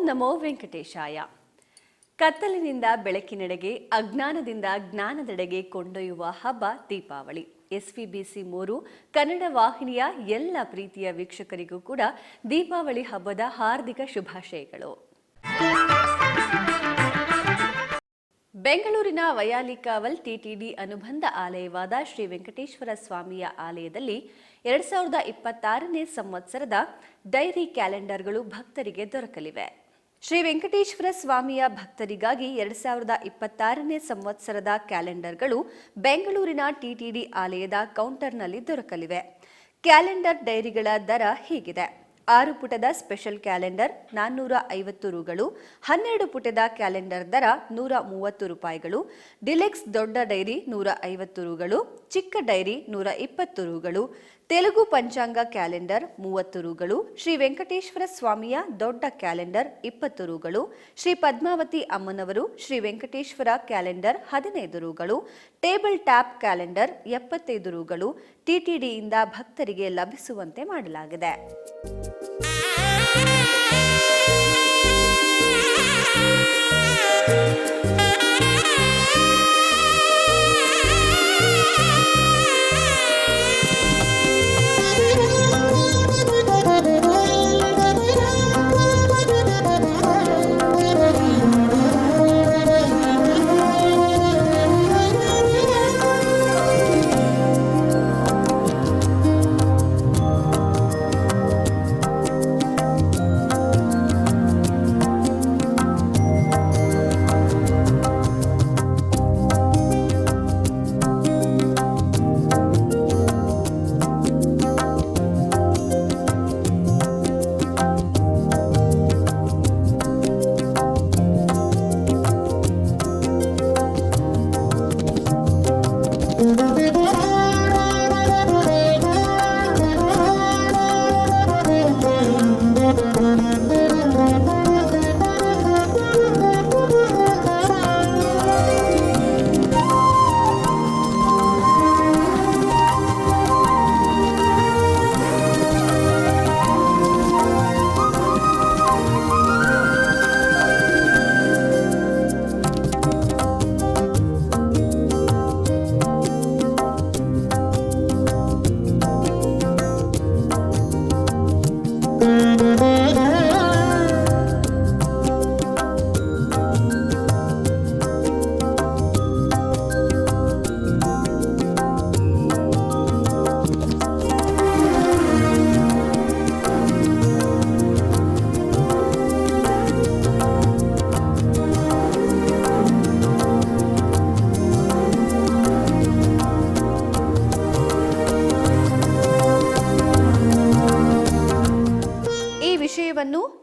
ನಮೋ ವೆಂಕಟೇಶಾಯ. ಕತ್ತಲಿನಿಂದ ಬೆಳಕಿನೆಡೆಗೆ, ಅಜ್ಞಾನದಿಂದ ಜ್ಞಾನದೆಡೆಗೆ ಕೊಂಡೊಯ್ಯುವ ಹಬ್ಬ ದೀಪಾವಳಿ. SVBC 3 ಕನ್ನಡ ವಾಹಿನಿಯ ಎಲ್ಲ ಪ್ರೀತಿಯ ವೀಕ್ಷಕರಿಗೂ ಕೂಡ ದೀಪಾವಳಿ ಹಬ್ಬದ ಹಾರ್ದಿಕ ಶುಭಾಶಯಗಳು. ಬೆಂಗಳೂರಿನ ವಯಾಲಿಕಾವಲ್ TTD ಅನುಬಂಧ ಆಲಯವಾದ ಶ್ರೀ ವೆಂಕಟೇಶ್ವರ ಸ್ವಾಮಿಯ ಆಲಯದಲ್ಲಿ 2026ನೇ ಸಂವತ್ಸರದ ಡೈರಿ ಕ್ಯಾಲೆಂಡರ್ಗಳು ಭಕ್ತರಿಗೆ ದೊರಕಲಿವೆ. ಶ್ರೀ ವೆಂಕಟೇಶ್ವರ ಸ್ವಾಮಿಯ ಭಕ್ತರಿಗಾಗಿ 2026ನೇ ಸಂವತ್ಸರದ ಕ್ಯಾಲೆಂಡರ್ಗಳು ಬೆಂಗಳೂರಿನ TTD ಆಲಯದ ಕೌಂಟರ್ನಲ್ಲಿ ದೊರಕಲಿವೆ. ಕ್ಯಾಲೆಂಡರ್ ಡೈರಿಗಳ ದರ ಹೀಗಿದೆ: 6 ಪುಟದ ಸ್ಪೆಷಲ್ ಕ್ಯಾಲೆಂಡರ್ 450 ರೂಗಳು, 12 ಪುಟದ ಕ್ಯಾಲೆಂಡರ್ ದರ 130 ರೂಪಾಯಿಗಳು, ಡಿಲೆಕ್ಸ್ ದೊಡ್ಡ ಡೈರಿ 150 ರೂಗಳು, ಚಿಕ್ಕ ಡೈರಿ 120 ರೂಗಳು, ತೆಲುಗು ಪಂಚಾಂಗ ಕ್ಯಾಲೆಂಡರ್ 30 ರೂಗಳು, ಶ್ರೀ ವೆಂಕಟೇಶ್ವರ ಸ್ವಾಮಿಯ ದೊಡ್ಡ ಕ್ಯಾಲೆಂಡರ್ 20 ರೂಗಳು, ಶ್ರೀ ಪದ್ಮಾವತಿ ಅಮ್ಮನವರು ಶ್ರೀ ವೆಂಕಟೇಶ್ವರ ಕ್ಯಾಲೆಂಡರ್ 15 ರೂಗಳು, ಟೇಬಲ್ ಟ್ಯಾಪ್ ಕ್ಯಾಲೆಂಡರ್ 75 ರೂಗಳು TTDಯಿಂದ ಭಕ್ತರಿಗೆ ಲಭಿಸುವಂತೆ ಮಾಡಲಾಗಿದೆ.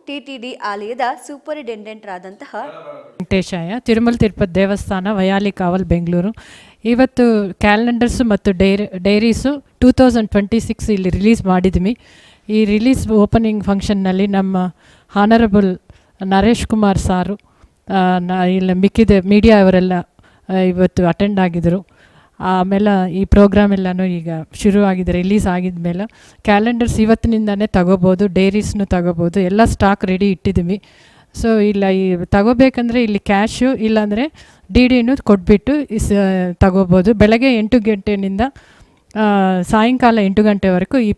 TTD ಆಲಯದ ಸೂಪರಿಂಟೆಂಡೆಂಟ್ ಆದಂತಹ ವೆಂಕಟೇಶಾಯ, ತಿರುಮಲ ತಿರುಪತಿ ದೇವಸ್ಥಾನ, ವಯಾಲಿಕಾವಲ್, ಬೆಂಗಳೂರು. ಇವತ್ತು ಕ್ಯಾಲೆಂಡರ್ಸು ಮತ್ತು ಡೈರೀಸು 2026 ಇಲ್ಲಿ ರಿಲೀಸ್ ಮಾಡಿದ್ವಿ. ಈ ರಿಲೀಸ್ ಓಪನಿಂಗ್ ಫಂಕ್ಷನ್ನಲ್ಲಿ ನಮ್ಮ ಹಾನರಬಲ್ ನರೇಶ್ ಕುಮಾರ್ ಸಾರು, ಇಲ್ಲ ಮಿಕ್ಕಿದ ಮೀಡಿಯಾ ಅವರೆಲ್ಲ ಇವತ್ತು ಅಟೆಂಡ್ ಆಗಿದ್ದರು. ಆಮೇಲೆ ಈ ಪ್ರೋಗ್ರಾಮ್ ಎಲ್ಲನೂ ಈಗ ಶುರುವಾಗಿದೆ. ರಿಲೀಸ್ ಆಗಿದ ಮೇಲೆ ಕ್ಯಾಲೆಂಡರ್ಸ್ ಇವತ್ತಿನಿಂದನೇ ತಗೋಬೋದು, ಡೈರೀಸ್ನು ತಗೋಬೋದು. ಎಲ್ಲ ಸ್ಟಾಕ್ ರೆಡಿ ಇಟ್ಟಿದ್ದೀವಿ. ಸೊ ಇಲ್ಲ ಈ ತಗೋಬೇಕಂದ್ರೆ ಇಲ್ಲಿ ಕ್ಯಾಶು ಇಲ್ಲಾಂದರೆ DDನೂ ಕೊಟ್ಬಿಟ್ಟು ತಗೋಬೋದು. ಬೆಳಗ್ಗೆ 8 ಗಂಟೆಯಿಂದ ಸಾಯಂಕಾಲ 8 ಗಂಟೆವರೆಗೂ ಈ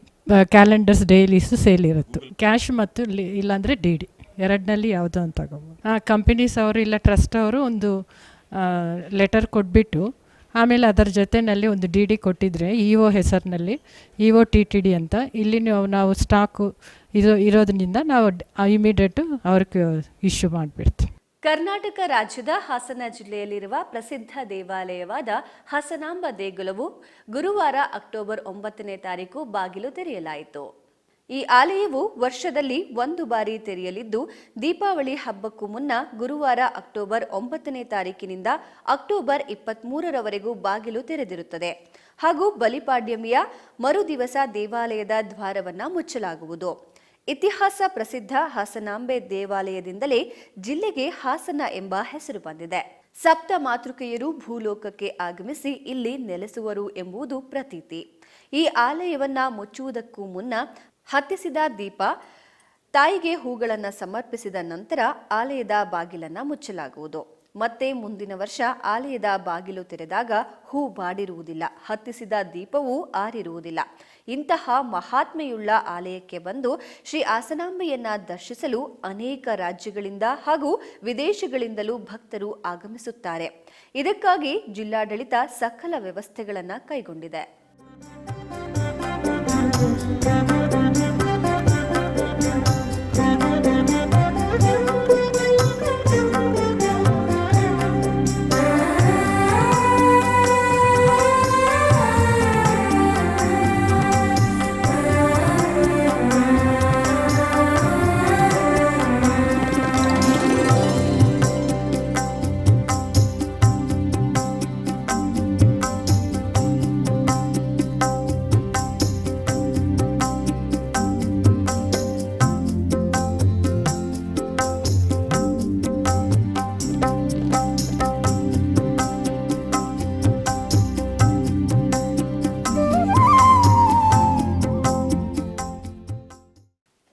ಕ್ಯಾಲೆಂಡರ್ಸ್ ಡೈಲೀಸು ಸೇಲ್ ಇರುತ್ತೆ. ಕ್ಯಾಶ್ ಮತ್ತು ಇಲ್ಲಾಂದರೆ DD ಎರಡನಲ್ಲಿ ಯಾವುದೋ ಒಂದು ತಗೋಬೋದು. ಕಂಪನೀಸ್ ಅವರು ಇಲ್ಲ ಟ್ರಸ್ಟ್ ಅವರು ಒಂದು ಲೆಟರ್ ಕೊಟ್ಬಿಟ್ಟು ಆಮೇಲೆ ಅದರ ಜೊತೆಯಲ್ಲಿ ಒಂದು DD ಕೊಟ್ಟಿದ್ರೆ EO ಹೆಸರಿನಲ್ಲಿ EO TTD ಅಂತ ಇಲ್ಲಿ ನಾವು ಸ್ಟಾಕು ಇರೋದ್ರಿಂದ ನಾವು ಇಮಿಡಿಯೇಟು ಅವ್ರಿಗೆ ಇಶ್ಯೂ ಮಾಡಿಬಿಡ್ತೀವಿ. ಕರ್ನಾಟಕ ರಾಜ್ಯದ ಹಾಸನ ಜಿಲ್ಲೆಯಲ್ಲಿರುವ ಪ್ರಸಿದ್ಧ ದೇವಾಲಯವಾದ ಹಾಸನಾಂಬ ದೇಗುಲವು ಗುರುವಾರ ಅಕ್ಟೋಬರ್ 9ನೇ ತಾರೀಕು ಬಾಗಿಲು ತೆರೆಯಲಾಯಿತು. ಈ ಆಲಯವು ವರ್ಷದಲ್ಲಿ ಒಂದು ಬಾರಿ ತೆರೆಯಲಿದ್ದು, ದೀಪಾವಳಿ ಹಬ್ಬಕ್ಕೂ ಮುನ್ನ ಗುರುವಾರ ಅಕ್ಟೋಬರ್ 9ನೇ ತಾರೀಕಿನಿಂದ ಅಕ್ಟೋಬರ್ 23ರವರೆಗೂ ಬಾಗಿಲು ತೆರೆದಿರುತ್ತದೆ ಹಾಗೂ ಬಲಿಪಾಡ್ಯಮಿಯ ಮರುದಿವಸ ದೇವಾಲಯದ ದ್ವಾರವನ್ನು ಮುಚ್ಚಲಾಗುವುದು. ಇತಿಹಾಸ ಪ್ರಸಿದ್ಧ ಹಾಸನಾಂಬೆ ದೇವಾಲಯದಿಂದಲೇ ಜಿಲ್ಲೆಗೆ ಹಾಸನ ಎಂಬ ಹೆಸರು ಬಂದಿದೆ. ಸಪ್ತ ಮಾತೃಕೆಯರು ಭೂಲೋಕಕ್ಕೆ ಆಗಮಿಸಿ ಇಲ್ಲಿ ನೆಲೆಸುವರು ಎಂಬುದು ಪ್ರತೀತಿ. ಈ ಆಲಯವನ್ನ ಮುಚ್ಚುವುದಕ್ಕೂ ಮುನ್ನ ಹತ್ತಿಸಿದ ದೀಪ ತಾಯಿಗೆ ಹೂಗಳನ್ನು ಸಮರ್ಪಿಸಿದ ನಂತರ ಆಲಯದ ಬಾಗಿಲನ್ನು ಮುಚ್ಚಲಾಗುವುದು. ಮತ್ತೆ ಮುಂದಿನ ವರ್ಷ ಆಲಯದ ಬಾಗಿಲು ತೆರೆದಾಗ ಹೂ ಬಾಡಿರುವುದಿಲ್ಲ, ಹತ್ತಿಸಿದ ದೀಪವೂ ಆರಿರುವುದಿಲ್ಲ. ಇಂತಹ ಮಹಾತ್ಮೆಯುಳ್ಳ ಆಲಯಕ್ಕೆ ಬಂದು ಶ್ರೀ ಆಸನಾಂಬೆಯನ್ನ ದರ್ಶಿಸಲು ಅನೇಕ ರಾಜ್ಯಗಳಿಂದ ಹಾಗೂ ವಿದೇಶಗಳಿಂದಲೂ ಭಕ್ತರು ಆಗಮಿಸುತ್ತಾರೆ. ಇದಕ್ಕಾಗಿ ಜಿಲ್ಲಾಡಳಿತ ಸಕಲ ವ್ಯವಸ್ಥೆಗಳನ್ನು ಕೈಗೊಂಡಿದೆ.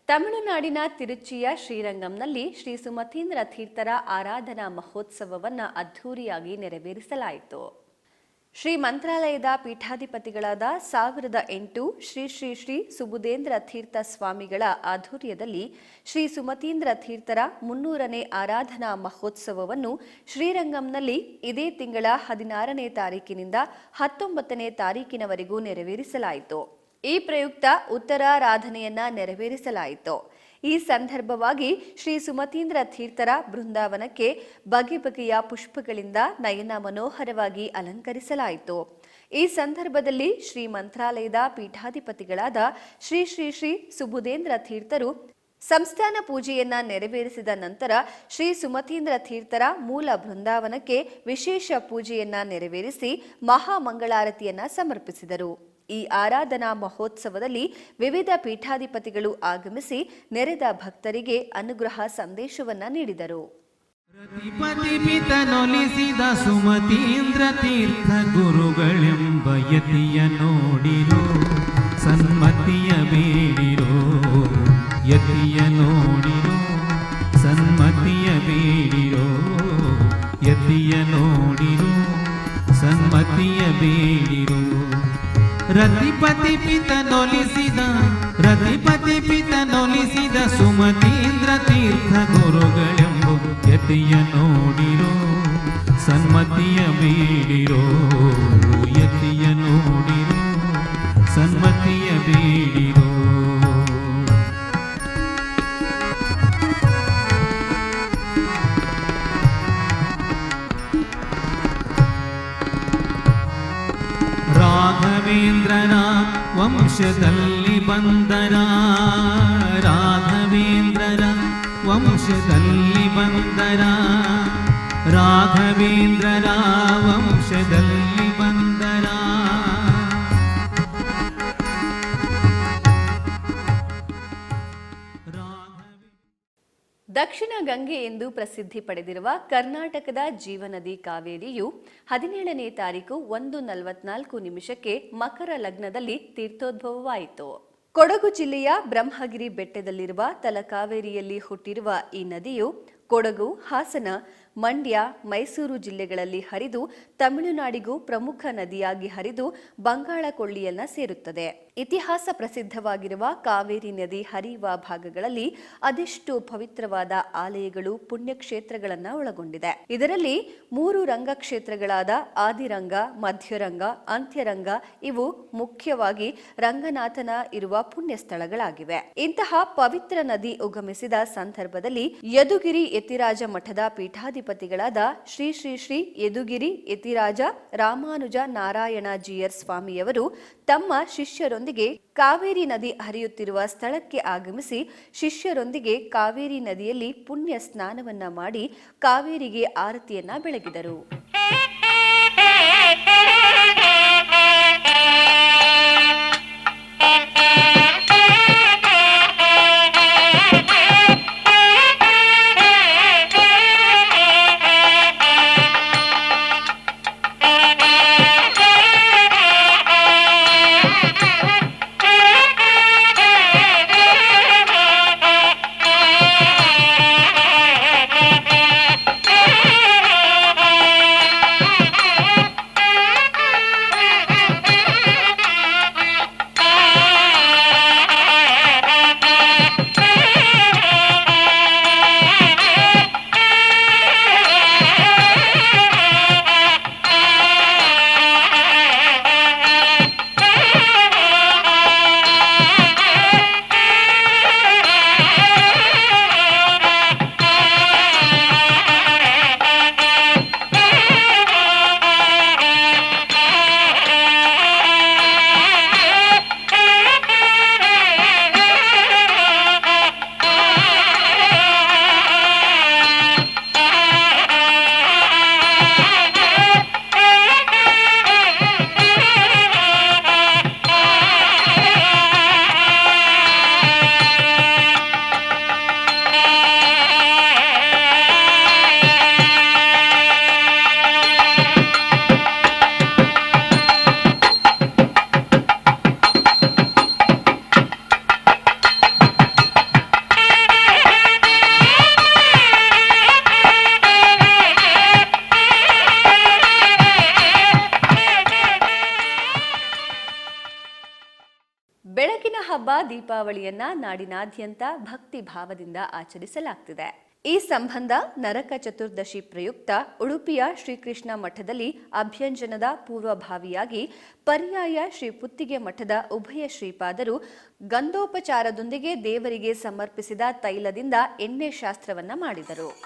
ತಮಿಳುನಾಡಿನ ತಿರುಚಿಯ ಶ್ರೀರಂಗಂನಲ್ಲಿ ಶ್ರೀ ಸುಮತೀಂದ್ರ ತೀರ್ಥರ ಆರಾಧನಾ ಮಹೋತ್ಸವವನ್ನು ಅದ್ಧೂರಿಯಾಗಿ ನೆರವೇರಿಸಲಾಯಿತು. ಶ್ರೀ ಮಂತ್ರಾಲಯದ ಪೀಠಾಧಿಪತಿಗಳಾದ 1008 ಶ್ರೀ ಶ್ರೀ ಶ್ರೀ ಸುಬುಧೇಂದ್ರ ತೀರ್ಥ ಸ್ವಾಮಿಗಳ ಆಧ್ವರ್ಯದಲ್ಲಿ ಶ್ರೀ ಸುಮತೀಂದ್ರ ತೀರ್ಥರ 300ನೇ ಆರಾಧನಾ ಮಹೋತ್ಸವವನ್ನು ಶ್ರೀರಂಗಂನಲ್ಲಿ ಇದೇ ತಿಂಗಳ 16ನೇ ತಾರೀಕಿನಿಂದ 19ನೇ ತಾರೀಕಿನವರೆಗೂ ನೆರವೇರಿಸಲಾಯಿತು. ಈ ಪ್ರಯುಕ್ತ ಉತ್ತರಾರಾಧನೆಯನ್ನ ನೆರವೇರಿಸಲಾಯಿತು. ಈ ಸಂದರ್ಭವಾಗಿ ಶ್ರೀ ಸುಮತೀಂದ್ರ ತೀರ್ಥರ ಬೃಂದಾವನಕ್ಕೆ ಬಗೆ ಬಗೆಯ ಪುಷ್ಪಗಳಿಂದ ನಯನ ಮನೋಹರವಾಗಿ ಅಲಂಕರಿಸಲಾಯಿತು. ಈ ಸಂದರ್ಭದಲ್ಲಿ ಶ್ರೀ ಮಂತ್ರಾಲಯದ ಪೀಠಾಧಿಪತಿಗಳಾದ ಶ್ರೀ ಶ್ರೀ ಶ್ರೀ ಸುಬುಧೇಂದ್ರ ತೀರ್ಥರು ಸಂಸ್ಥಾನ ಪೂಜೆಯನ್ನ ನೆರವೇರಿಸಿದ ನಂತರ ಶ್ರೀ ಸುಮತೀಂದ್ರ ತೀರ್ಥರ ಮೂಲ ಬೃಂದಾವನಕ್ಕೆ ವಿಶೇಷ ಪೂಜೆಯನ್ನ ನೆರವೇರಿಸಿ ಮಹಾಮಂಗಳಾರತಿಯನ್ನ ಸಮರ್ಪಿಸಿದರು. ಈ ಆರಾಧನಾ ಮಹೋತ್ಸವದಲ್ಲಿ ವಿವಿಧ ಪೀಠಾಧಿಪತಿಗಳು ಆಗಮಿಸಿ ನೆರೆದ ಭಕ್ತರಿಗೆ ಅನುಗ್ರಹ ಸಂದೇಶವನ್ನ ನೀಡಿದರು. ಪ್ರತಿಪದಿಪಿತನೊಲಿಸಿದ ಸುಮತೀಂದ್ರ ತೀರ್ಥ ಗುರುಗಳೆಂಬ ಯತಿಯ ನೋಡಿರೋ, ಸನ್ಮತಿಯ ಬೇಡಿರೋ, ಯತಿಯ ನೋಡಿರೋ, ಸನ್ಮತಿಯ ಬೇಡಿರೋ, ಯತಿಯ ನೋಡಿರೋ, ಸನ್ಮತಿಯ ಬೇಡಿರೋ. ರತಿಪತಿಪಿತನೊಲಿಸಿದ ಸುಮತೀಂದ್ರ ತೀರ್ಥ ಗುರುಗಳೆಂಬು ಯತಿಯ ನೋಡಿರೋ, ಸನ್ಮತಿಯ ಬೇಡಿರೋ, ಯತಿಯ ನೋಡಿರೋ, ಸನ್ಮತಿಯ ಬೇಡಿರೋ. ರಾಘವೇಂದ್ರನ ವಂಶದಲ್ಲಿ ಬಂದರ, ರಾಘವೇಂದ್ರನ ವಂಶದಲ್ಲಿ ಬಂದರ, ರಾಘವೇಂದ್ರರ ವಂಶದಲ್ಲಿ ಬಂದರ. ದಕ್ಷಿಣ ಗಂಗೆ ಎಂದು ಪ್ರಸಿದ್ಧಿ ಪಡೆದಿರುವ ಕರ್ನಾಟಕದ ಜೀವನದಿ ಕಾವೇರಿಯು 17ನೇ ತಾರೀಕು 1:44 ಮಕರ ಲಗ್ನದಲ್ಲಿ ತೀರ್ಥೋದ್ಭವವಾಯಿತು. ಕೊಡಗು ಜಿಲ್ಲೆಯ ಬ್ರಹ್ಮಗಿರಿ ಬೆಟ್ಟದಲ್ಲಿರುವ ತಲಕಾವೇರಿಯಲ್ಲಿ ಹುಟ್ಟಿರುವ ಈ ನದಿಯು ಕೊಡಗು, ಹಾಸನ, ಮಂಡ್ಯ, ಮೈಸೂರು ಜಿಲ್ಲೆಗಳಲ್ಲಿ ಹರಿದು ತಮಿಳುನಾಡಿಗೂ ಪ್ರಮುಖ ನದಿಯಾಗಿ ಹರಿದು ಬಂಗಾಳ ಕೊಳ್ಳಿಯನ್ನ ಸೇರುತ್ತದೆ. ಇತಿಹಾಸ ಪ್ರಸಿದ್ಧವಾಗಿರುವ ಕಾವೇರಿ ನದಿ ಹರಿಯುವ ಭಾಗಗಳಲ್ಲಿ ಅದೆಷ್ಟು ಪವಿತ್ರವಾದ ಆಲಯಗಳು, ಪುಣ್ಯಕ್ಷೇತ್ರಗಳನ್ನು ಒಳಗೊಂಡಿದೆ. ಇದರಲ್ಲಿ 3 ರಂಗಕ್ಷೇತ್ರಗಳಾದ ಆದಿರಂಗ, ಮಧ್ಯರಂಗ, ಅಂತ್ಯರಂಗ ಇವು ಮುಖ್ಯವಾಗಿ ರಂಗನಾಥನ ಇರುವ ಪುಣ್ಯ ಸ್ಥಳಗಳಾಗಿವೆ. ಇಂತಹ ಪವಿತ್ರ ನದಿ ಉಗಮಿಸಿದ ಸಂದರ್ಭದಲ್ಲಿ ಯದುಗಿರಿ ಯತಿರಾಜ ಮಠದ ಪೀಠಾಧಿಪತಿಗಳಾದ ಶ್ರೀ ಶ್ರೀ ಶ್ರೀ ಯದುಗಿರಿ ಯತಿರಾಜ ರಾಮಾನುಜ ನಾರಾಯಣ ಜೀಯರ್ ಸ್ವಾಮಿಯವರು ತಮ್ಮ ಶಿಷ್ಯರೊಂದಿಗೆ ಕಾವೇರಿ ನದಿ ಹರಿಯುತ್ತಿರುವ ಸ್ಥಳಕ್ಕೆ ಆಗಮಿಸಿ ಶಿಷ್ಯರೊಂದಿಗೆ ಕಾವೇರಿ ನದಿಯಲ್ಲಿ ಪುಣ್ಯ ಸ್ನಾನವನ್ನ ಮಾಡಿ ಕಾವೇರಿಗೆ ಆರತಿಯನ್ನ ಬೆಳಗಿದರು. ದೀಪಾವಳಿಯನ್ನ ನಾಡಿನಾದ್ಯಂತ ಭಕ್ತಿ ಭಾವದಿಂದ ಆಚರಿಸಲಾಗ್ತಿದೆ. ಈ ಸಂಬಂಧ ನರಕ ಚತುರ್ದಶಿ ಪ್ರಯುಕ್ತ ಉಡುಪಿಯ ಶ್ರೀಕೃಷ್ಣ ಮಠದಲ್ಲಿ ಅಭ್ಯಂಜನದ ಪೂರ್ವಭಾವಿಯಾಗಿ ಪರ್ಯಾಯ ಶ್ರೀ ಪುತ್ತಿಗೆ ಮಠದ ಉಭಯ ಶ್ರೀಪಾದರು ಗಂಧೋಪಚಾರದೊಂದಿಗೆ ದೇವರಿಗೆ ಸಮರ್ಪಿಸಿದ ತೈಲದಿಂದ ಎಣ್ಣೆ ಶಾಸ್ತ್ರವನ್ನ ಮಾಡಿದರು.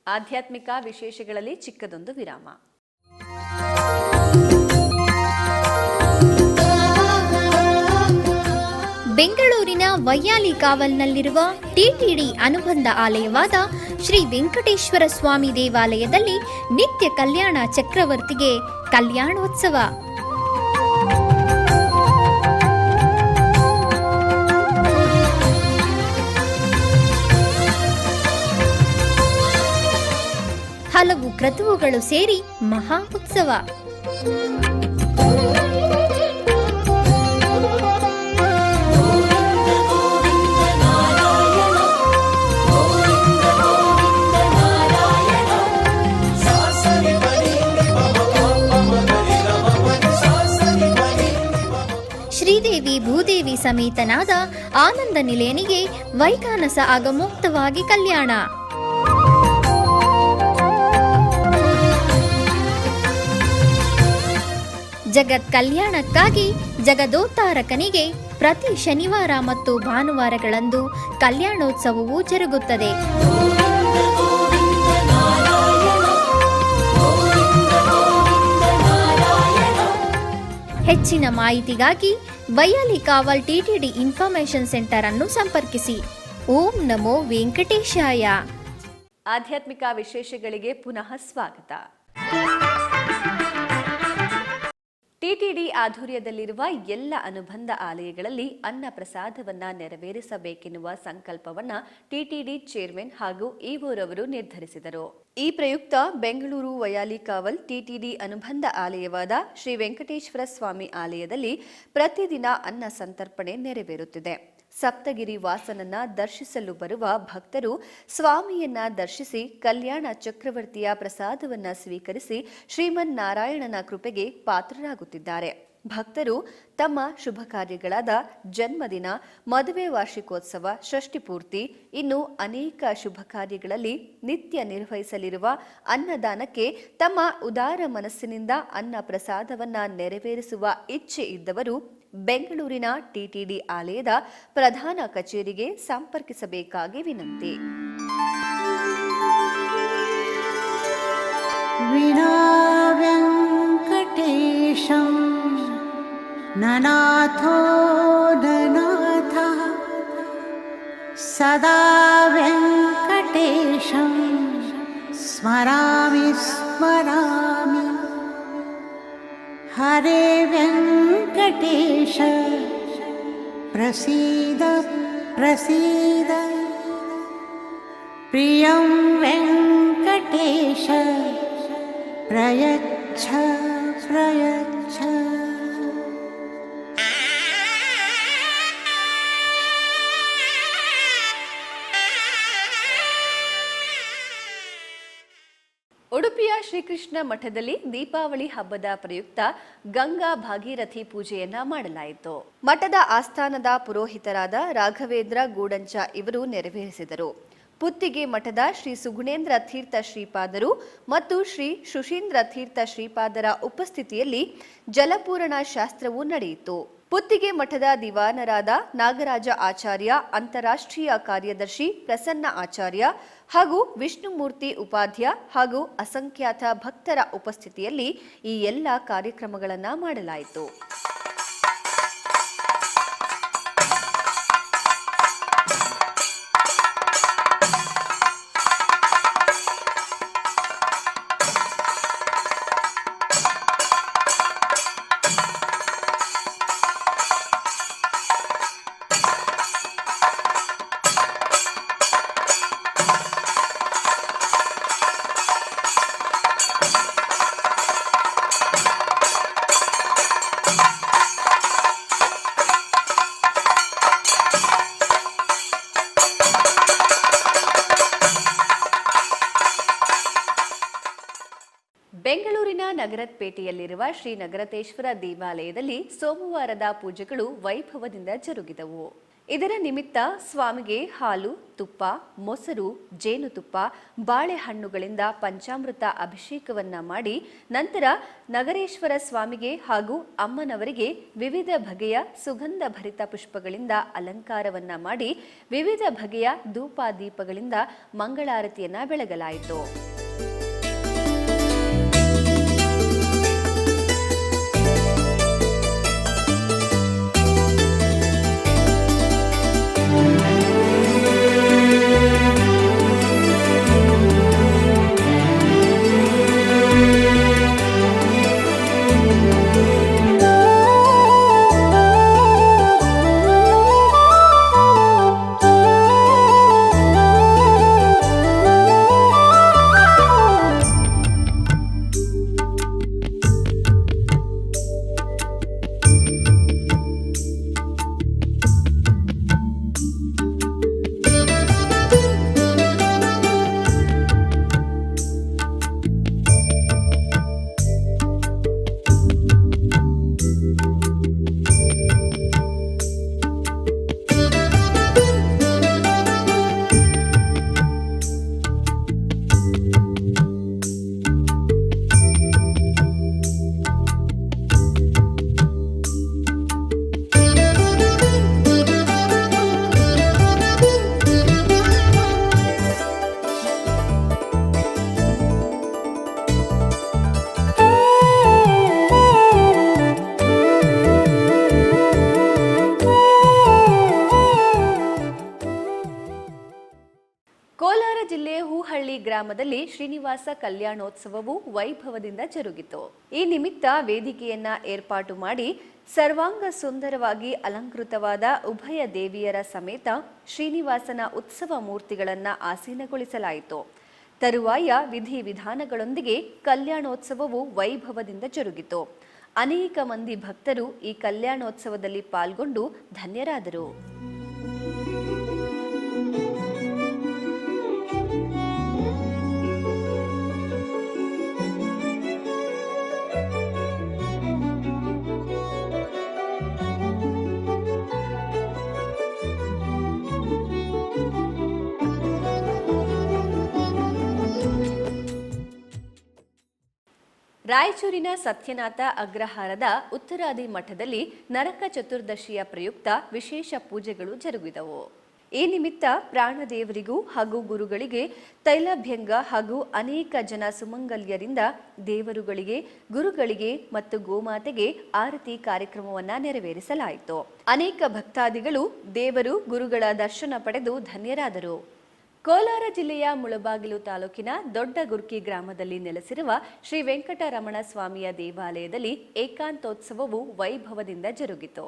ಆಧ್ಯಾತ್ಮಿಕ ವಿಶೇಷಗಳಲ್ಲಿ ಚಿಕ್ಕದೊಂದು ವಿರಾಮ. ಬೆಂಗಳೂರಿನ ವೈಯಾಲಿ ಕಾವಲ್ನಲ್ಲಿರುವ ಟಿಟಿಡಿ ಅನುಬಂಧ ಆಲಯವಾದ ಶ್ರೀ ವೆಂಕಟೇಶ್ವರ ಸ್ವಾಮಿ ದೇವಾಲಯದಲ್ಲಿ ನಿತ್ಯ ಕಲ್ಯಾಣ ಚಕ್ರವರ್ತಿಗೆ ಕಲ್ಯಾಣೋತ್ಸವ. ಹಲವು ಕ್ರತುವುಗಳು ಸೇರಿ ಮಹಾ ಉತ್ಸವ. ಶ್ರೀದೇವಿ ಭೂದೇವಿ ಸಮೇತನಾದ ಆನಂದ ನಿಲಯನಿಗೆ ವೈಖಾನಸ ಆಗಮೋಕ್ತವಾಗಿ ಕಲ್ಯಾಣ. ಜಗತ್ ಕಲ್ಯಾಣಕ್ಕಾಗಿ ಜಗದೋತ್ತಾರಕನಿಗೆ ಪ್ರತಿ ಶನಿವಾರ ಮತ್ತು ಭಾನುವಾರಗಳಂದು ಕಲ್ಯಾಣೋತ್ಸವವು ಜರುಗುತ್ತದೆ. ಹೆಚ್ಚಿನ ಮಾಹಿತಿಗಾಗಿ ವೈಯಾಲಿ ಕಾವಲ್ ಟಿಟಿಡಿ ಇನ್ಫಾರ್ಮೇಶನ್ ಸೆಂಟರ್ ಅನ್ನು ಸಂಪರ್ಕಿಸಿ. ಓಂ ನಮೋ ವೆಂಕಟೇಶಾಯ. ಆಧ್ಯಾತ್ಮಿಕ ವಿಶೇಷಗಳಿಗೆ ಪುನಃ ಸ್ವಾಗತ. ಟಿಟಿಡಿ ಆಧ್ವರ್ಯದಲ್ಲಿರುವ ಎಲ್ಲ ಅನುಬಂಧ ಆಲಯಗಳಲ್ಲಿ ಅನ್ನ ಪ್ರಸಾದವನ್ನ ನೆರವೇರಿಸಬೇಕೆನ್ನುವ ಸಂಕಲ್ಪವನ್ನ ಟಿಟಿಡಿ ಚೇರ್ಮನ್ ಹಾಗೂ ಇಒರವರು ನಿರ್ಧರಿಸಿದರು. ಈ ಪ್ರಯುಕ್ತ ಬೆಂಗಳೂರು ವೈಯಾಲಿ ಕಾವಲ್ ಟಿಟಿಡಿ ಅನುಬಂಧ ಆಲಯವಾದ ಶ್ರೀ ವೆಂಕಟೇಶ್ವರ ಸ್ವಾಮಿ ಆಲಯದಲ್ಲಿ ಪ್ರತಿದಿನ ಅನ್ನ ಸಂತರ್ಪಣೆ ನೆರವೇರುತ್ತಿದೆ. ಸಪ್ತಗಿರಿ ವಾಸನನ್ನ ದರ್ಶಿಸಲು ಬರುವ ಭಕ್ತರು ಸ್ವಾಮಿಯನ್ನ ದರ್ಶಿಸಿ ಕಲ್ಯಾಣ ಚಕ್ರವರ್ತಿಯ ಪ್ರಸಾದವನ್ನ ಸ್ವೀಕರಿಸಿ ಶ್ರೀಮನ್ನಾರಾಯಣನ ಕೃಪೆಗೆ ಪಾತ್ರರಾಗುತ್ತಿದ್ದಾರೆ. ಭಕ್ತರು ತಮ್ಮ ಶುಭ ಕಾರ್ಯಗಳಾದ ಜನ್ಮದಿನ, ಮದುವೆ ವಾರ್ಷಿಕೋತ್ಸವ, ಷಷ್ಠಿಪೂರ್ತಿ, ಇನ್ನು ಅನೇಕ ಶುಭ ಕಾರ್ಯಗಳಲ್ಲಿ ನಿತ್ಯ ನಿರ್ವಹಿಸಲಿರುವ ಅನ್ನದಾನಕ್ಕೆ ತಮ್ಮ ಉದಾರ ಮನಸ್ಸಿನಿಂದ ಅನ್ನ ಪ್ರಸಾದವನ್ನ ನೆರವೇರಿಸುವ ಇಚ್ಛೆ ಇದ್ದವರು ಬೆಂಗಳೂರಿನ ಟಿಟಿಡಿ ಆಲಯದ ಪ್ರಧಾನ ಕಚೇರಿಗೆ ಸಂಪರ್ಕಿಸಬೇಕಾಗಿ ವಿನಂತಿ. ವಿನಾ ವೆಂಕಟೇಶಂ ನನಾಥೋ ನನಾಥ ಸದಾ ವೆಂಕಟೇಶಂ ಸ್ಮರಾಮಿ ಸ್ಮರಾಮಿ. ಹರೇ ವೆಂಕಟೇಶ ಪ್ರಸೀದ ಪ್ರಸೀದ. ಪ್ರಿಯಂ ವೆಂಕಟೇಶ ಪ್ರಯಚ್ಛ ಪ್ರಯಚ್ಛ. ಉಡುಪಿಯ ಶ್ರೀಕೃಷ್ಣ ಮಠದಲ್ಲಿ ದೀಪಾವಳಿ ಹಬ್ಬದ ಪ್ರಯುಕ್ತ ಗಂಗಾ ಭಾಗೀರಥಿ ಪೂಜೆಯನ್ನ ಮಾಡಲಾಯಿತು. ಮಠದ ಆಸ್ಥಾನದ ಪುರೋಹಿತರಾದ ರಾಘವೇಂದ್ರ ಗೂಡಂಚ ಇವರು ನೆರವೇರಿಸಿದರು. ಪುತ್ತಿಗೆ ಮಠದ ಶ್ರೀ ಸುಗುಣೇಂದ್ರ ತೀರ್ಥ ಶ್ರೀಪಾದರು ಮತ್ತು ಶ್ರೀ ಶುಶೀಂದ್ರ ತೀರ್ಥ ಶ್ರೀಪಾದರ ಉಪಸ್ಥಿತಿಯಲ್ಲಿ ಜಲಪೂರಣ ಶಾಸ್ತ್ರವು ನಡೆಯಿತು. ಪುತ್ತಿಗೆ ಮಠದ ದಿವಾನರಾದ ನಾಗರಾಜ ಆಚಾರ್ಯ, ಅಂತಾರಾಷ್ಟ್ರೀಯ ಕಾರ್ಯದರ್ಶಿ ಪ್ರಸನ್ನ ಆಚಾರ್ಯ ಹಾಗೂ ವಿಷ್ಣುಮೂರ್ತಿ ಉಪಾಧ್ಯ ಹಾಗೂ ಅಸಂಖ್ಯಾತ ಭಕ್ತರ ಉಪಸ್ಥಿತಿಯಲ್ಲಿ ಈ ಎಲ್ಲ ಕಾರ್ಯಕ್ರಮಗಳನ್ನು ಮಾಡಲಾಯಿತು. ಬೆಂಗಳೂರಿನ ನಗರಪೇಟೆಯಲ್ಲಿರುವ ಶ್ರೀ ನಗರತೇಶ್ವರ ದೇವಾಲಯದಲ್ಲಿ ಸೋಮವಾರದ ಪೂಜೆಗಳು ವೈಭವದಿಂದ ಜರುಗಿದವು. ಇದರ ನಿಮಿತ್ತ ಸ್ವಾಮಿಗೆ ಹಾಲು, ತುಪ್ಪ, ಮೊಸರು, ಜೇನುತುಪ್ಪ, ಬಾಳೆಹಣ್ಣುಗಳಿಂದ ಪಂಚಾಮೃತ ಅಭಿಷೇಕವನ್ನ ಮಾಡಿ ನಂತರ ನಗರೇಶ್ವರ ಸ್ವಾಮಿಗೆ ಹಾಗೂ ಅಮ್ಮನವರಿಗೆ ವಿವಿಧ ಬಗೆಯ ಸುಗಂಧ ಭರಿತ ಪುಷ್ಪಗಳಿಂದ ಅಲಂಕಾರವನ್ನ ಮಾಡಿ ವಿವಿಧ ಬಗೆಯ ಧೂಪ ದೀಪಗಳಿಂದ ಮಂಗಳಾರತಿಯನ್ನ ಬೆಳಗಲಾಯಿತು. ಕೋಲಾರ ಜಿಲ್ಲೆ ಹೂಹಳ್ಳಿ ಗ್ರಾಮದಲ್ಲಿ ಶ್ರೀನಿವಾಸ ಕಲ್ಯಾಣೋತ್ಸವವು ವೈಭವದಿಂದ ಜರುಗಿತು. ಈ ನಿಮಿತ್ತ ವೇದಿಕೆಯನ್ನ ಏರ್ಪಾಟು ಮಾಡಿ ಸರ್ವಾಂಗ ಸುಂದರವಾಗಿ ಅಲಂಕೃತವಾದ ಉಭಯ ದೇವಿಯರ ಸಮೇತ ಶ್ರೀನಿವಾಸನ ಉತ್ಸವ ಮೂರ್ತಿಗಳನ್ನು ಆಸೀನಗೊಳಿಸಲಾಯಿತು. ತರುವಾಯ ವಿಧಿವಿಧಾನಗಳೊಂದಿಗೆ ಕಲ್ಯಾಣೋತ್ಸವವು ವೈಭವದಿಂದ ಜರುಗಿತು. ಅನೇಕ ಮಂದಿ ಭಕ್ತರು ಈ ಕಲ್ಯಾಣೋತ್ಸವದಲ್ಲಿ ಪಾಲ್ಗೊಂಡು ಧನ್ಯರಾದರು. ರಾಯಚೂರಿನ ಸತ್ಯನಾಥ ಅಗ್ರಹಾರದ ಉತ್ತರಾದಿ ಮಠದಲ್ಲಿ ನರಕ ಚತುರ್ದಶಿಯ ಪ್ರಯುಕ್ತ ವಿಶೇಷ ಪೂಜೆಗಳು ಜರುಗಿದವು. ಈ ನಿಮಿತ್ತ ಪ್ರಾಣದೇವರಿಗೂ ಹಾಗೂ ಗುರುಗಳಿಗೆ ತೈಲಾಭ್ಯಂಗ ಹಾಗೂ ಅನೇಕ ಜನ ಸುಮಂಗಲ್ಯರಿಂದ ದೇವರುಗಳಿಗೆ, ಗುರುಗಳಿಗೆ ಮತ್ತು ಗೋಮಾತೆಗೆ ಆರತಿ ಕಾರ್ಯಕ್ರಮವನ್ನು ನೆರವೇರಿಸಲಾಯಿತು. ಅನೇಕ ಭಕ್ತಾದಿಗಳು ದೇವರು, ಗುರುಗಳ ದರ್ಶನ ಪಡೆದು ಧನ್ಯರಾದರು. ಕೋಲಾರ ಜಿಲ್ಲೆಯ ಮುಳಬಾಗಿಲು ತಾಲೂಕಿನ ದೊಡ್ಡಗುರ್ಕಿ ಗ್ರಾಮದಲ್ಲಿ ನೆಲೆಸಿರುವ ಶ್ರೀ ವೆಂಕಟರಮಣ ಸ್ವಾಮಿಯ ದೇವಾಲಯದಲ್ಲಿ ಏಕಾಂತೋತ್ಸವವು ವೈಭವದಿಂದ ಜರುಗಿತು.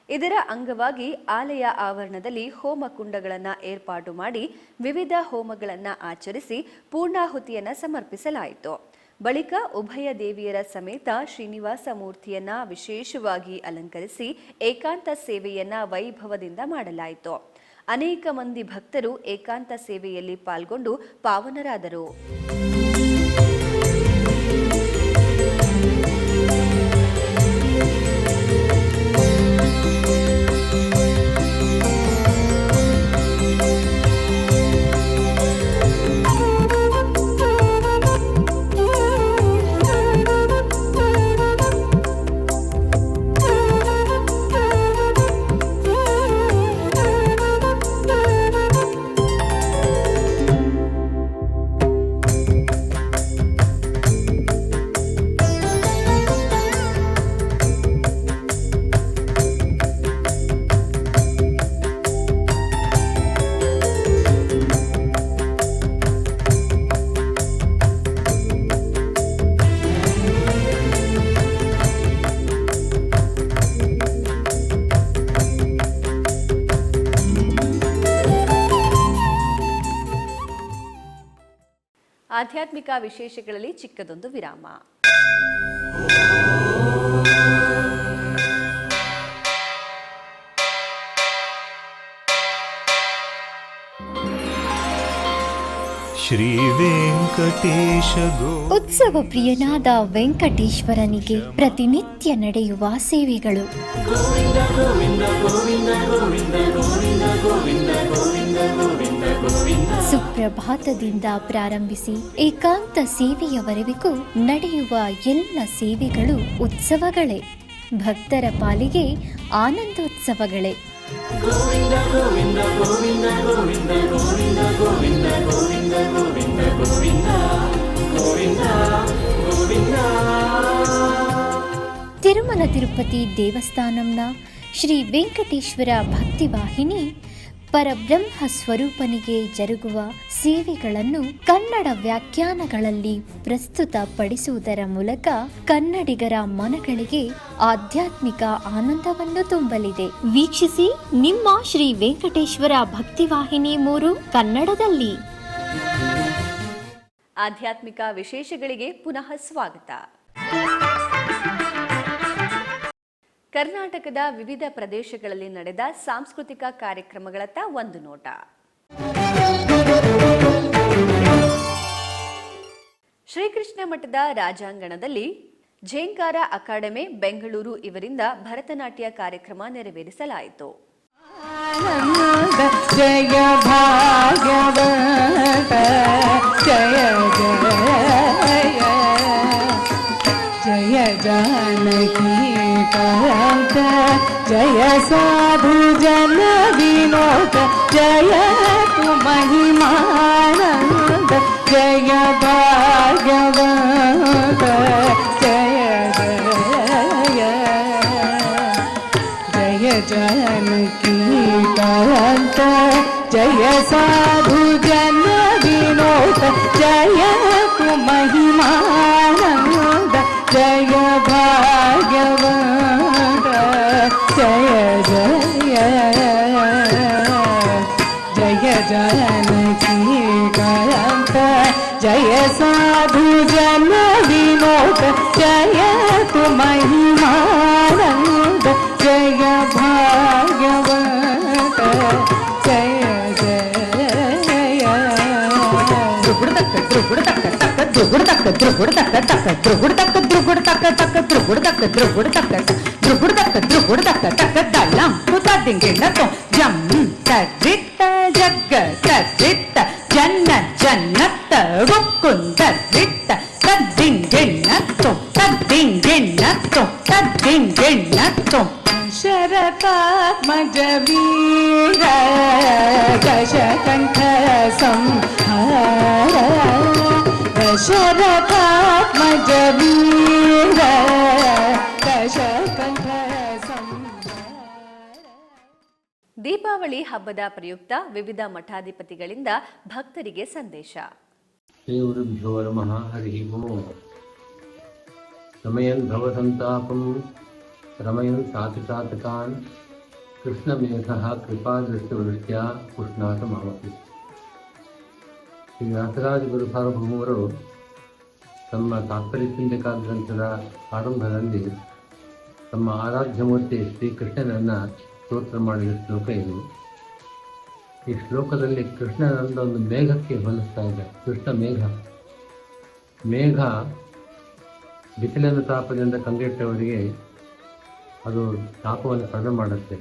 ಇದರ ಅಂಗವಾಗಿ ಆಲಯ ಆವರಣದಲ್ಲಿ ಹೋಮ ಕುಂಡಗಳನ್ನು ಏರ್ಪಾಟು ಮಾಡಿ ವಿವಿಧ ಹೋಮಗಳನ್ನು ಆಚರಿಸಿ ಪೂರ್ಣಾಹುತಿಯನ್ನು ಸಮರ್ಪಿಸಲಾಯಿತು. ಬಳಿಕ ಉಭಯ ದೇವಿಯರ ಸಮೇತ ಶ್ರೀನಿವಾಸ ಮೂರ್ತಿಯನ್ನ ವಿಶೇಷವಾಗಿ ಅಲಂಕರಿಸಿ ಏಕಾಂತ ಸೇವೆಯನ್ನ ವೈಭವದಿಂದ ಮಾಡಲಾಯಿತು. ಅನೇಕ ಮಂದಿ ಭಕ್ತರು ಏಕಾಂತ ಸೇವೆಯಲ್ಲಿ ಪಾಲ್ಗೊಂಡು ಪಾವನರಾದರು. ಆಧ್ಯಾತ್ಮಿಕ ವಿಶೇಷಗಳಲ್ಲಿ ಚಿಕ್ಕದೊಂದು ವಿರಾಮ. ಶ್ರೀ ವೆಂಕಟೇಶ ಉತ್ಸವ ಪ್ರಿಯನಾದ ವೆಂಕಟೇಶ್ವರನಿಗೆ ಪ್ರತಿನಿತ್ಯ ನಡೆಯುವ ಸೇವೆಗಳು. ಸುಪ್ರಭಾತದಿಂದ ಪ್ರಾರಂಭಿಸಿ ಏಕಾಂತ ಸೇವೆಯವರೆಗೂ ನಡೆಯುವ ಎಲ್ಲ ಸೇವೆಗಳು ಉತ್ಸವಗಳೇ. ಭಕ್ತರ ಪಾಲಿಗೆ ಆನಂದೋತ್ಸವಗಳೇ. ಗೋವಿಂದ ಗೋವಿಂದ ಗೋವಿಂದ ಗೋವಿಂದ ಗೋವಿಂದ ಗೋವಿಂದ ಗೋವಿಂದ ಗೋವಿಂದ ಗೋವಿಂದ ಗೋವಿಂದ ಗೋವಿಂದ. ತಿರುಮಲ ತಿರುಪತಿ ದೇವಸ್ಥಾನಂನ ಶ್ರೀ ವೆಂಕಟೇಶ್ವರ ಭಕ್ತಿವಾಹಿನಿ ಪರಬ್ರಹ್ಮ ಸ್ವರೂಪನಿಗೆ ಜರುಗುವ ಸೇವೆಗಳನ್ನು ಕನ್ನಡ ವ್ಯಾಖ್ಯಾನಗಳಲ್ಲಿ ಪ್ರಸ್ತುತಪಡಿಸುವುದರ ಮೂಲಕ ಕನ್ನಡಿಗರ ಮನಗಳಿಗೆ ಆಧ್ಯಾತ್ಮಿಕ ಆನಂದವನ್ನು ತುಂಬಲಿದೆ. ವೀಕ್ಷಿಸಿ ನಿಮ್ಮ ಶ್ರೀ ವೆಂಕಟೇಶ್ವರ ಭಕ್ತಿವಾಹಿನಿ 3 ಕನ್ನಡದಲ್ಲಿ. ಆಧ್ಯಾತ್ಮಿಕ ವಿಶೇಷಗಳಿಗೆ ಪುನಃ ಸ್ವಾಗತ. ಕರ್ನಾಟಕದ ವಿವಿಧ ಪ್ರದೇಶಗಳಲ್ಲಿ ನಡೆದ ಸಾಂಸ್ಕೃತಿಕ ಕಾರ್ಯಕ್ರಮಗಳತ್ತ ಒಂದು ನೋಟ. ಶ್ರೀಕೃಷ್ಣ ಮಠದ ರಾಜಾಂಗಣದಲ್ಲಿ ಝೇಂಕಾರ ಅಕಾಡೆಮಿ ಬೆಂಗಳೂರು ಇವರಿಂದ ಭರತನಾಟ್ಯ ಕಾರ್ಯಕ್ರಮ ನೆರವೇರಿಸಲಾಯಿತು. ಜಯ ಭಾಗವತ ಜಯ ಜಯ ಜಯ ಜಾನಕಿ ಕಾಂತ ಜಯ ಸಾಧು ಜನ ವಿನೋದ ಜಯ ತು ಮಹಿಮಾನಂದ ಜಯ ಭಾಗವತ ಜಯ ಜಯ ಜಯ ಜಾನಕಿ ಕಾಂತ ಜಯ ಸಾಧು ಜನ ವಿನೋದ ಜಯ ತು ಮಹಿಮಾನಂದ ಜಯ ಭಾಗ್ಯವಂತ ಜಯ ಜಯ ಜಯ ಜಾನಕಿ ಕಾಂತ ಜಯ ಸಾಧು ಜನ ವಿನೋದ ಜಯ ತು ಮಹಿಮಾನಂದ ಜಯ ಭಾಗ್ಯವಂತ ಜಯ ಜಯ ಜನ್ನ ಜನ್ನತ್ತ ರುಕ್ಕುಂದ ರಿತ್ತ ತದ್ದಿಂಗೆಣ್ಣತ್ತು ತದ್ದಿಂಗೆಣ್ಣತ್ತು ತದ್ದಿಂಗೆಣ್ಣತ್ತು ಶರತಾತ್ಮಜ ವೀರ ದಶಕಂಠ ಸಂಹಾರ ಶರತಾತ್ಮಜ ವೀರ ದಶಕಂಠ ಸಂಹಾರ. ದೀಪಾವಳಿ ಹಬ್ಬದ ಪ್ರಯುಕ್ತ ವಿವಿಧ ಮಠಾಧಿಪತಿಗಳಿಂದ ಭಕ್ತರಿಗೆ ಸಂದೇಶ. ಶ್ರೀ ಗುರುಭ್ಯೋ ನಮಃ. ಹರಿ ಓಂ. ರಮಯನ್ ಭವಸಂತಾಪಂ ರಮಯನ್ ಸಾತುಚಾತಕಾನ್ ಕೃಷ್ಣಮೇಘಃ ಕೃಪಾದೃಷ್ಟವೃಷ್ಟ್ಯಾ ಪುಷ್ಣಾತ ಮಾವತಿ. ಶ್ರೀ ವ್ಯಾಸರಾಜ ಗುರು ಸಾರ್ವಭೌಮರು ತಮ್ಮ ತಾತ್ಪರ್ಯ ಚಿಂತಕ ಗ್ರಂಥದ ಆರಂಭದಲ್ಲಿ ತಮ್ಮ ಆರಾಧ್ಯ ಮೂರ್ತಿ ಶ್ರೀಕೃಷ್ಣನನ್ನು ಸ್ತೋತ್ರ ಮಾಡಿದ ಶ್ಲೋಕ ಇದು. ಈ ಶ್ಲೋಕದಲ್ಲಿ ಕೃಷ್ಣನಂದ ಒಂದು ಮೇಘಕ್ಕೆ ಹೋಲಿಸ್ತಾ ಇದೆ. ಕೃಷ್ಣ ಮೇಘ ಬಿಸಿಲಿನ ತಾಪದಿಂದ ಕಂಗೆಟ್ಟವರಿಗೆ ಅದು ತಾಪವನ್ನು ಕಡಿಮೆ ಮಾಡುತ್ತೆ.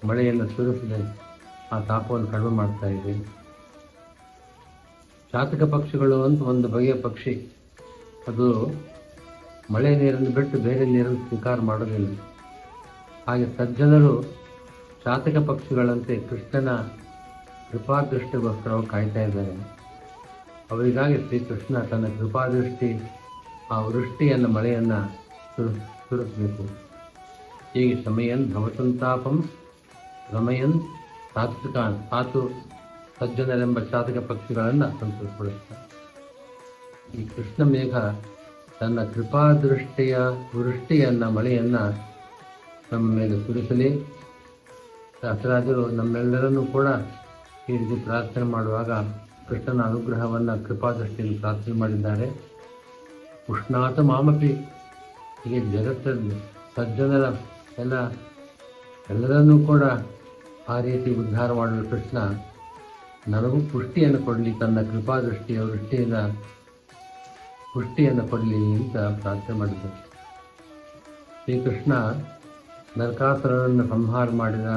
ಮಳೆಯನ್ನು ಸುರಿಸದೆ ಆ ತಾಪವನ್ನು ಕಡಿಮೆ ಮಾಡ್ತಾ ಇದೆ. ಚಾತಕ ಪಕ್ಷಿಗಳು ಅಂತ ಒಂದು ಬಗೆಯ ಪಕ್ಷಿ, ಅದು ಮಳೆ ನೀರನ್ನು ಬಿಟ್ಟು ಬೇರೆ ನೀರನ್ನು ಸ್ವೀಕಾರ ಮಾಡೋದಿಲ್ಲ. ಹಾಗೆ ಸಜ್ಜನರು ಚಾತಕ ಪಕ್ಷಿಗಳಂತೆ ಕೃಷ್ಣನ ಕೃಪಾದೃಷ್ಟಿಗೋಸ್ಕರ ಕಾಯ್ತಾ ಇದ್ದಾರೆ. ಅವರಿಗಾಗಿ ಶ್ರೀಕೃಷ್ಣ ತನ್ನ ಕೃಪಾದೃಷ್ಟಿ ಆ ವೃಷ್ಟಿಯನ್ನು ಮಳೆಯನ್ನು ಸುರಿಸಬೇಕು. ಹೀಗೆ ಶಮಯನ್ ಭವಸಂತಾಪಂ ರಮಯನ್ ಸಾತ್ವಿಕಾನ್ ಸಾತು ಸಜ್ಜನರೆಂಬ ಚಾತಕ ಪಕ್ಷಿಗಳನ್ನು ಸಂತೋಷಪಡಿಸ್ತಾರೆ. ಈ ಕೃಷ್ಣ ಮೇಘ ತನ್ನ ಕೃಪಾದೃಷ್ಟಿಯ ವೃಷ್ಟಿಯನ್ನು ಮಳೆಯನ್ನು ನಮ್ಮ ಮೇಲೆ ಸುರಿಸಲಿ. ವ್ಯಾಸರಾಜರು ನಮ್ಮೆಲ್ಲರನ್ನೂ ಕೂಡ ಈ ರೀತಿ ಪ್ರಾರ್ಥನೆ ಮಾಡುವಾಗ ಕೃಷ್ಣನ ಅನುಗ್ರಹವನ್ನು ಕೃಪಾದೃಷ್ಟಿಯನ್ನು ಪ್ರಾರ್ಥನೆ ಮಾಡಿದ್ದಾರೆ. ಉಷ್ಣಾತ ಮಾಮಪಿ, ಹೀಗೆ ಜಗತ್ತಲ್ಲಿ ಸಜ್ಜನರ ಎಲ್ಲರನ್ನೂ ಕೂಡ ಆ ರೀತಿ ಉದ್ಧಾರ ಮಾಡಲು ಕೃಷ್ಣ ನನಗೂ ಪುಷ್ಟಿಯನ್ನು ಕೊಡಲಿ, ತನ್ನ ಕೃಪಾದೃಷ್ಟಿಯ ಪುಷ್ಟಿಯನ್ನು ಕೊಡಲಿ ಅಂತ ಪ್ರಾರ್ಥನೆ ಮಾಡಿದರು. ಶ್ರೀಕೃಷ್ಣ ನರಕಾಸುರನನ್ನು ಸಂಹಾರ ಮಾಡಿದ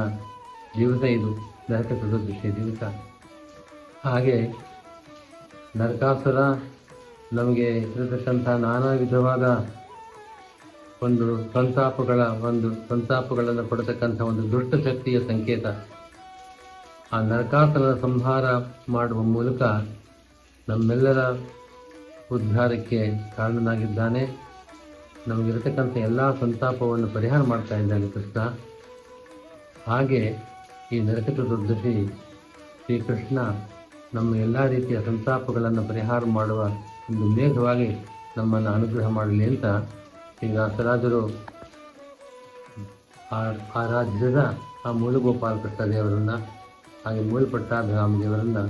ದಿವಸ ಇದು, ನರಕ ಚತುರ್ದಶಿ ದಿವಸ. ಹಾಗೆ ನರಕಾಸುರ ನಮಗೆ ಇರತಕ್ಕಂಥ ನಾನಾ ವಿಧವಾದ ಸಂತಾಪಗಳನ್ನು ಕೊಡತಕ್ಕಂಥ ಒಂದು ದುಷ್ಟ ಶಕ್ತಿಯ ಸಂಕೇತ. ಆ ನರಕಾಸುರನ ಸಂಹಾರ ಮಾಡುವ ಮೂಲಕ ನಮ್ಮೆಲ್ಲರ ಉದ್ಧಾರಕ್ಕೆ ಕಾರಣನಾಗಿದ್ದಾನೆ. ನಮಗಿರತಕ್ಕಂಥ ಎಲ್ಲ ಸಂತಾಪವನ್ನು ಪರಿಹಾರ ಮಾಡ್ತಾ ಇದ್ದಾನೆ ಕೃಷ್ಣ. ಹಾಗೆ ಈ ನರಕ ಚತುರ್ದಶಿ ಶ್ರೀಕೃಷ್ಣ ನಮ್ಮ ಎಲ್ಲ ರೀತಿಯ ಸಂತಾಪಗಳನ್ನು ಪರಿಹಾರ ಮಾಡುವ ಒಂದು ಮೇಘವಾಗಿ ನಮ್ಮನ್ನು ಅನುಗ್ರಹ ಮಾಡಲಿ ಅಂತ ಶ್ರೀನಿವಾಸರಾಜರು ಆ ರಾಜ್ಯದ ಆ ಮೂಲಗೋಪಾಲ ಕೃಷ್ಣ ದೇವರನ್ನು, ಹಾಗೆ ಮೂಲಪಟ್ಟಾಭಿರಾಮ ದೇವರನ್ನು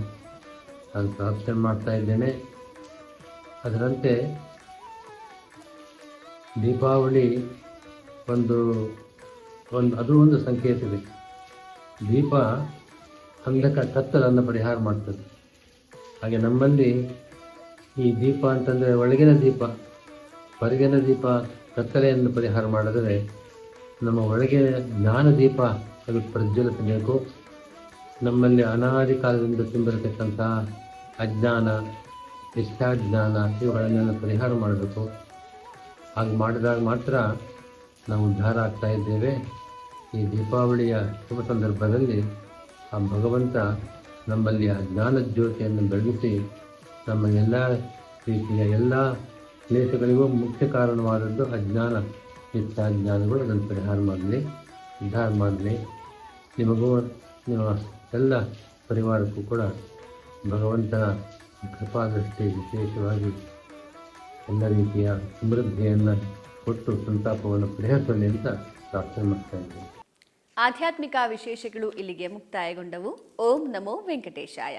ನಾನು ಪ್ರಾರ್ಥನೆ ಮಾಡ್ತಾ ಇದ್ದೇನೆ. ಅದರಂತೆ ದೀಪಾವಳಿ ಅದು ಒಂದು ಸಂಕೇತ ಇದೆ. ದೀಪ ಕತ್ತಲನ್ನು ಪರಿಹಾರ ಮಾಡ್ತದೆ. ಹಾಗೆ ನಮ್ಮಲ್ಲಿ ಈ ದೀಪ ಅಂತಂದರೆ ಒಳಗಿನ ದೀಪ, ಹೊರಗಿನ ದೀಪ ಕತ್ತಲೆಯನ್ನು ಪರಿಹಾರ ಮಾಡಿದರೆ ನಮ್ಮ ಒಳಗೆ ಜ್ಞಾನ ದೀಪ ಅದು ಪ್ರಜ್ವಲಿಸಬೇಕು. ನಮ್ಮಲ್ಲಿ ಅನಾದಿ ಕಾಲದಿಂದ ತುಂಬಿರತಕ್ಕಂಥ ಅಜ್ಞಾನ, ಮಿಥ್ಯಾಜ್ಞಾನ ಇವುಗಳನ್ನೆಲ್ಲ ಪರಿಹಾರ ಮಾಡಬೇಕು. ಹಾಗೆ ಮಾಡಿದಾಗ ಮಾತ್ರ ನಾವು ಉದ್ಧಾರ ಆಗ್ತಾ ಇದ್ದೇವೆ. ಈ ದೀಪಾವಳಿಯ ಶುಭ ಸಂದರ್ಭದಲ್ಲಿ ಆ ಭಗವಂತ ನಮ್ಮಲ್ಲಿ ಆ ಜ್ಞಾನ ಜ್ಯೋತಿಯನ್ನು ಬೆಳಗಿಸಿ ನಮ್ಮ ಎಲ್ಲ ರೀತಿಯ ಎಲ್ಲ ಕ್ಲೇಶಗಳಿಗೂ ಮುಖ್ಯ ಕಾರಣವಾದದ್ದು ಅಜ್ಞಾನ, ಮಿಥ್ಯಾಜ್ಞಾನಗಳು ಅದನ್ನು ಪರಿಹಾರ ಮಾಡಲಿ, ಉದ್ಧಾರ ಮಾಡಲಿ. ನಿಮಗೂ ನಿಮ್ಮ ಎಲ್ಲ ಪರಿವಾರಕ್ಕೂ ಕೂಡ ಭಗವಂತನ ಕೃಪಾದೃಷ್ಟಿ ವಿಶೇಷವಾಗಿ ಎಲ್ಲ ರೀತಿಯ ಸಮೃದ್ಧಿಯನ್ನು ಕೊಟ್ಟು ಸಂತಾಪವನ್ನು ಪರಿಹರಿಸಲಿ ಅಂತ ಪ್ರಾರ್ಥನೆ ಮಾಡ್ತಾ ಇದ್ದೇನೆ. ಆಧ್ಯಾತ್ಮಿಕ ವಿಶೇಷಗಳು ಇಲ್ಲಿಗೆ ಮುಕ್ತಾಯಗೊಂಡವು. ಓಂ ನಮೋ ವೆಂಕಟೇಶಾಯ.